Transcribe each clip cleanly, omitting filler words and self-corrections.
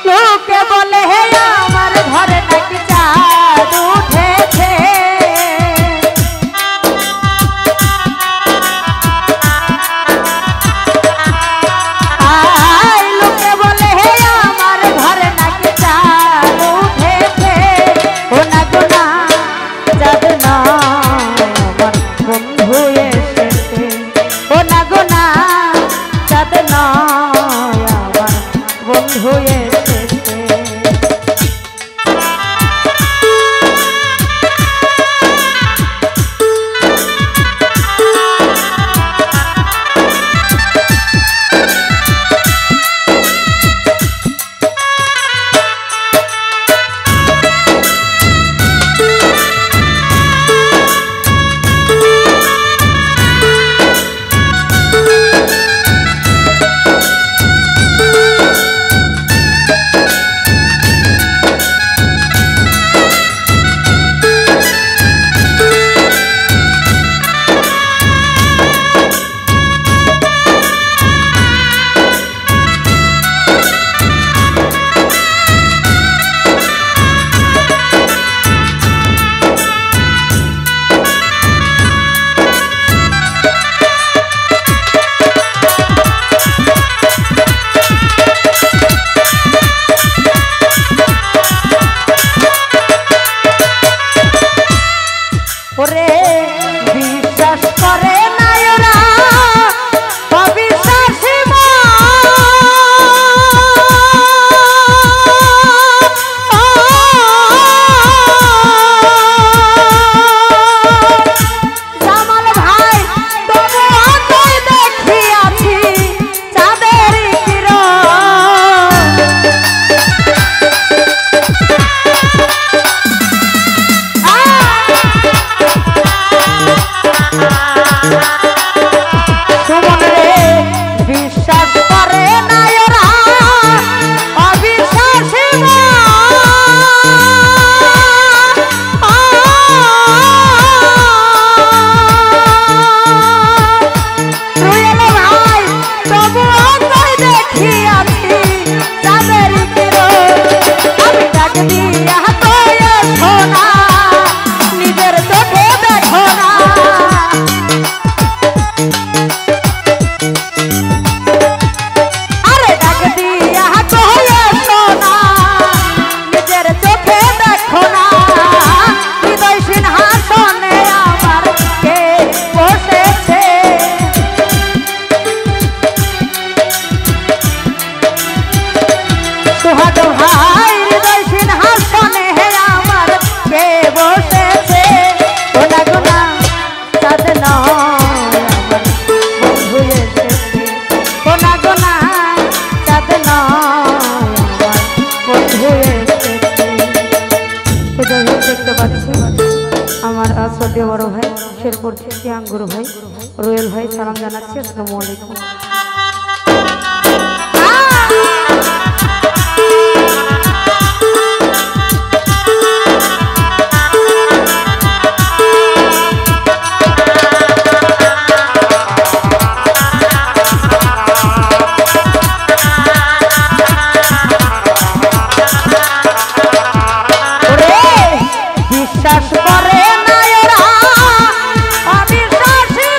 লোকে বলে হে আমার ঘরে নাকি চাঁদ উঠেছে লোকে বলে হে আমার ঘরে নাকি চাঁদ উঠেছে ও না গো না চাঁদ না আমার বন্ধু এসেছে ও না গো না চাঁদ না আমার বন্ধু এসেছে ওরে বিশ্বাস করে না ওরা অবিশ্বাসী জামাল ভাই তবু তুই দেখিয়াছি চাঁদের সুমন রে বিশ্বাস করে না ওরা অবিশ্বাসী রুয়েল ভাই তবুও তুই দেখিয়াছি চাঁদের আমি ডাক দিয়া তোয় সোনা নিজের চোখে দেখো না আরে ডাক দিয়া তোয় সোনা নিজের চোখে দেখো না হৃদয় সিংহাসনে আমার কে বসেছে সোহাগ ভাই হৃদয় সিংহাসনে আমার কে বসেছে ও না গো না চাঁদ না আমার বন্ধু এসেছে ও না গো না চাঁদ না আমার বন্ধু এসেছে তো যাই হোক দেখতে পাচ্ছি আমার শ্রদ্ধেয় বড় ভাই শেরপুর থেকে আঙ্গুর ভাই রুয়েল ভাই সালাম জানাচ্ছি আসসালামু আলাইকুম বিশ্বাস করে না ওরা অবিশ্বাসী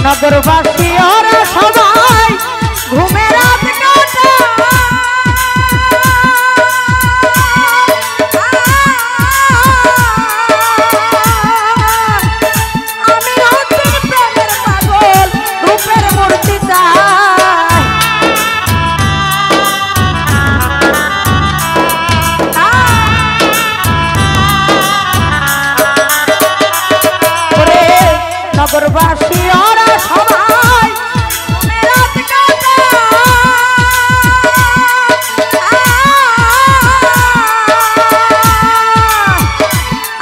নগরবাসী ওরা সবাই ঘুমের রাত কাটায় আমি নতুন প্রেমের পাগল রূপের মূর্তি চাই নগরবাসী ওরা সবাই রাত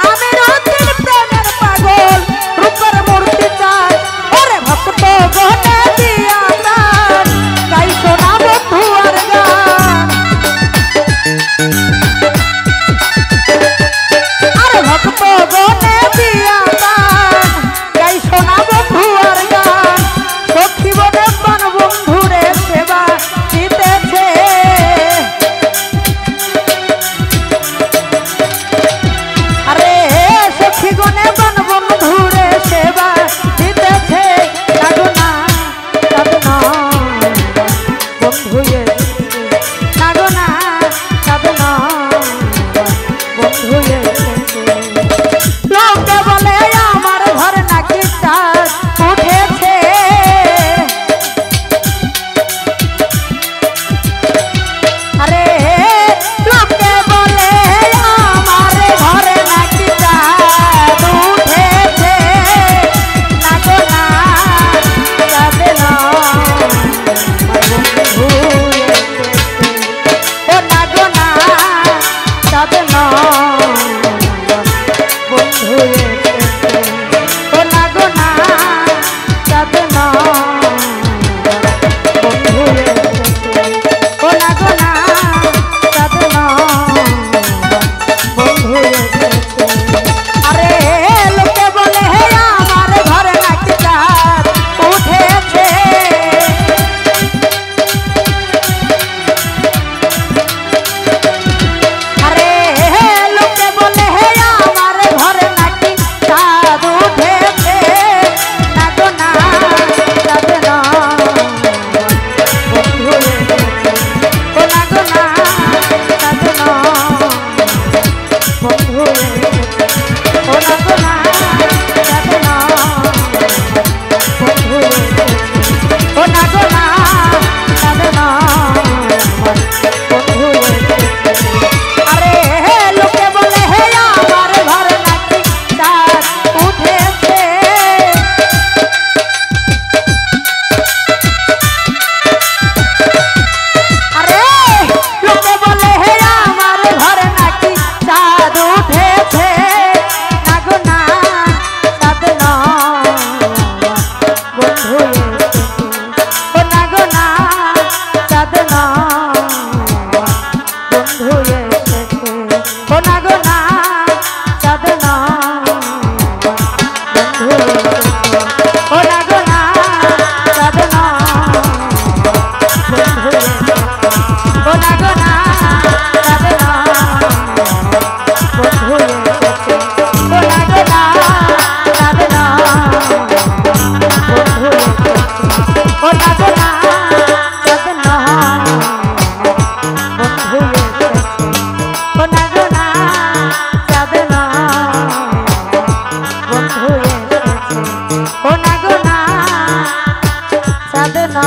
আমি নতুন প্রেমের পাগল রূপের মূর্তি চাই ওরে ভক্ত গনে দিয়া গান গাই শোনা বন্ধু আর গান আরে ভক্ত গনে দিয়া গান গাই শোনা বন্ধু আর গান সখী বনে বান বন্ধুরে সেবা দিতেছে আরে সখী গনে বান বন্ধুরে সেবা দিতেছে নাগনা সাধনা বন্ধু নাগনা সাধনা বন্ধু লোকে বলে আমার ঘর নাকি চাঁদ উঠেছে আরে লোকে বলে আমার ঘরে নাকি চাঁদ উঠেছে নাগনা সাধনা বন্ধু ও নাগনা সাধনা বন্ধু ও নাগনা সাধনা বন্ধু ও নাগনা সাধনা বন্ধু আরে লোকে বলে আমার ঘরে নাকি চাঁদ উঠেছে আরে লোকে বলে আমার ঘরে নাকি চাঁদ উঠেছে নাগনা সাধনা বন্ধু ও নাগনা সাধনা বন্ধু ও নাগনা সাধনা বন্ধু ও নাগনা সাধনা বন্ধু আরে লোকে বলে আমার ঘর নাকি চাঁদ উঠেছে আরে লোকে বলে আমার ঘর নাকি চাঁদ উঠেছে নাগনা সাধনা বন্ধু ও নাগনা সাধনা বন্ধু ও নাগনা সাধনা বন্ধু ও নাগনা সাধনা বন্ধু ও নাগনা সাধনা বন্ধু ও নাগনা সাধনা বন্ধু ও নাগনা সাধনা বন্ধু ও নাগনা সাধনা বন্ধু ও নাগনা সাধনা